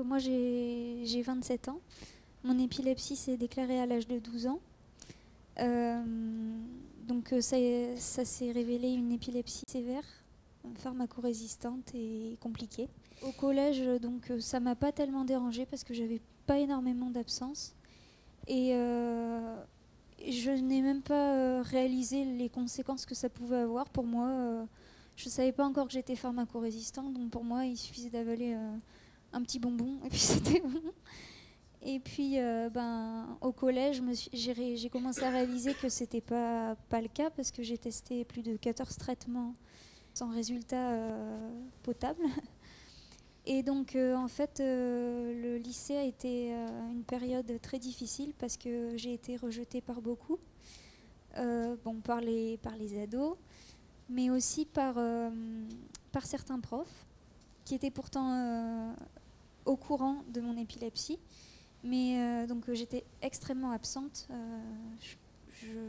moi j'ai 27 ans. Mon épilepsie s'est déclarée à l'âge de 12 ans. Ça s'est révélé une épilepsie sévère, pharmacorésistante et compliquée. Au collège, ça m'a pas tellement dérangée parce que j'avais pas énormément d'absence. Et je n'ai même pas réalisé les conséquences que ça pouvait avoir. Pour moi, je ne savais pas encore que j'étais pharmacorésistante, donc pour moi, il suffisait d'avaler un petit bonbon et puis c'était bon. Et puis, au collège, j'ai commencé à réaliser que c'était pas le cas parce que j'ai testé plus de 14 traitements sans résultat potable. Et donc, le lycée a été une période très difficile parce que j'ai été rejetée par beaucoup, par les ados, mais aussi par certains profs qui étaient pourtant au courant de mon épilepsie. Mais j'étais extrêmement absente. Je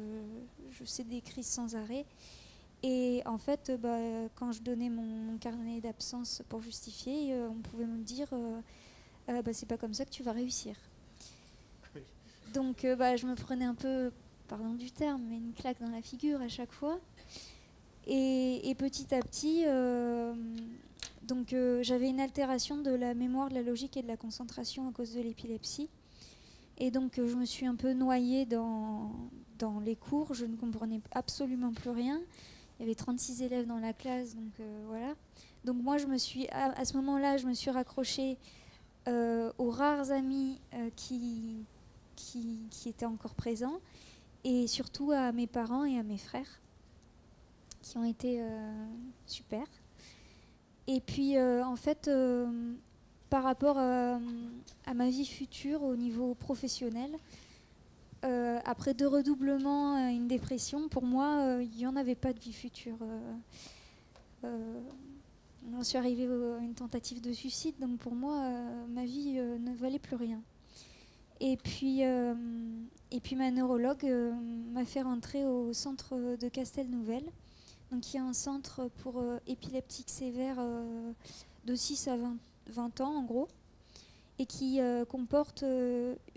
faisais des crises sans arrêt. Et en fait, quand je donnais mon carnet d'absence pour justifier, on pouvait me dire c'est pas comme ça que tu vas réussir. Oui. Donc je me prenais un peu, pardon du terme, mais une claque dans la figure à chaque fois. Et petit à petit, j'avais une altération de la mémoire, de la logique et de la concentration à cause de l'épilepsie. Et donc je me suis un peu noyée dans les cours, je ne comprenais absolument plus rien. Il y avait 36 élèves dans la classe, donc voilà. Donc moi, à ce moment-là, je me suis raccrochée aux rares amis qui étaient encore présents, et surtout à mes parents et à mes frères, qui ont été super. Et puis, par rapport à ma vie future au niveau professionnel, après 2 redoublements, une dépression, pour moi, il n'y en avait pas de vie future. J'en suis arrivée à une tentative de suicide, donc pour moi, ma vie ne valait plus rien. Et puis ma neurologue m'a fait rentrer au centre de Castelnouvelle, donc qui est un centre pour épileptiques sévères de 6 à 20 ans en gros, et qui comporte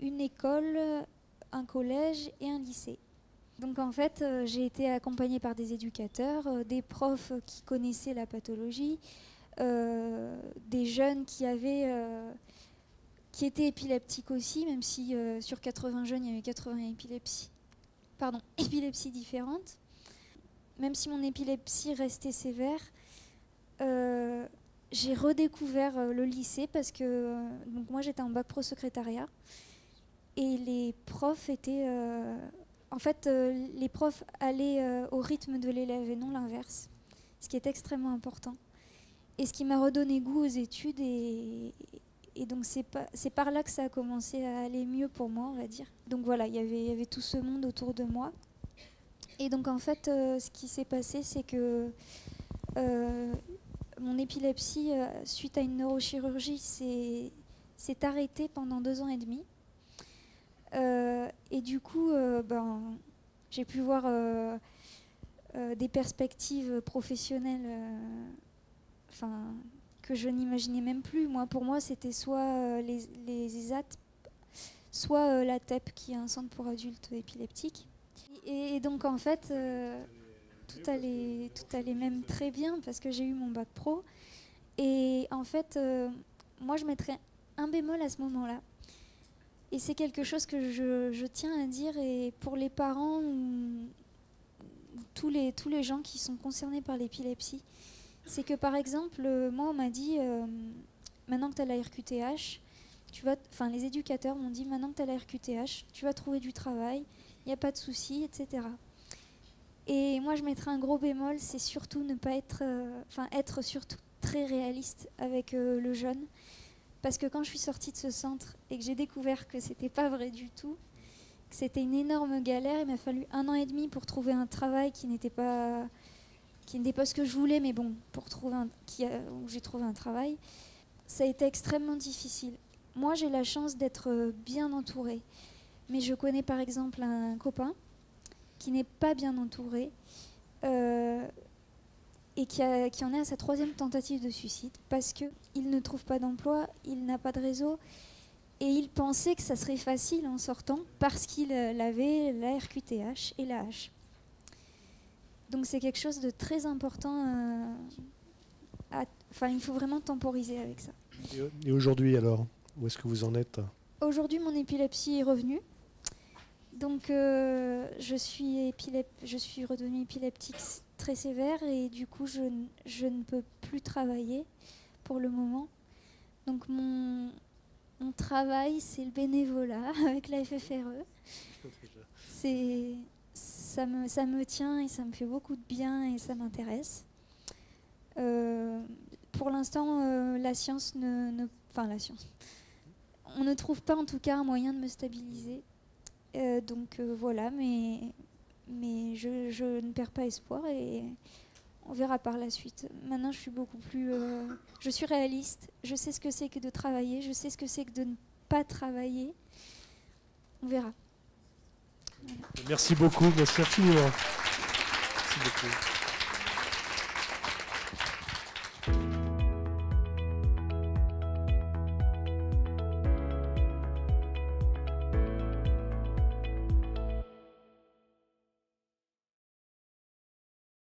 une école, un collège et un lycée. Donc en fait, j'ai été accompagnée par des éducateurs, des profs qui connaissaient la pathologie, des jeunes qui étaient épileptiques aussi, même si sur 80 jeunes, il y avait 80 épilepsies différentes. Même si mon épilepsie restait sévère, j'ai redécouvert le lycée parce que moi j'étais en bac pro secrétariat et les profs étaient les profs allaient au rythme de l'élève et non l'inverse, ce qui est extrêmement important et ce qui m'a redonné goût aux études et donc c'est par là que ça a commencé à aller mieux pour moi, on va dire. Donc voilà, il y avait tout ce monde autour de moi. Et donc en fait, ce qui s'est passé, c'est que mon épilepsie, suite à une neurochirurgie, s'est arrêtée pendant 2 ans et demi. Et du coup, j'ai pu voir des perspectives professionnelles que je n'imaginais même plus. Pour moi, c'était soit les ESAT, soit la TEP, qui est un centre pour adultes épileptiques. Et donc en fait, tout allait même très bien parce que j'ai eu mon bac pro. Et en fait, moi je mettrais un bémol à ce moment-là. Et c'est quelque chose que je tiens à dire, et pour les parents ou tous les gens qui sont concernés par l'épilepsie, c'est que par exemple, moi on m'a dit, maintenant que tu as la RQTH, les éducateurs m'ont dit, maintenant que tu as la RQTH, tu vas trouver du travail, il n'y a pas de souci, etc. Et moi je mettrais un gros bémol, c'est surtout ne pas être surtout très réaliste avec le jeune. Parce que quand je suis sortie de ce centre et que j'ai découvert que c'était pas vrai du tout, que c'était une énorme galère, il m'a fallu 1 an et demi pour trouver un travail qui n'était pas ce que je voulais, mais bon, où j'ai trouvé un travail, ça a été extrêmement difficile. Moi, j'ai la chance d'être bien entourée, mais je connais par exemple un copain qui n'est pas bien entouré. et qui en est à sa 3e tentative de suicide parce qu'il ne trouve pas d'emploi, il n'a pas de réseau et il pensait que ça serait facile en sortant parce qu'il avait la RQTH et la H. Donc c'est quelque chose de très important. Il faut vraiment temporiser avec ça. Et aujourd'hui alors, où est-ce que vous en êtes? Aujourd'hui, mon épilepsie est revenue. Donc je suis redevenue épileptique très sévère et du coup je ne peux plus travailler pour le moment. Donc mon travail, c'est le bénévolat avec la FFRE. Ça me tient et ça me fait beaucoup de bien et ça m'intéresse. Pour l'instant, la science la science. On ne trouve pas en tout cas un moyen de me stabiliser. Voilà, mais je ne perds pas espoir et on verra par la suite. Maintenant, je suis beaucoup plus... je suis réaliste, je sais ce que c'est que de travailler, je sais ce que c'est que de ne pas travailler. On verra. Voilà. Merci beaucoup, merci infiniment. Merci beaucoup.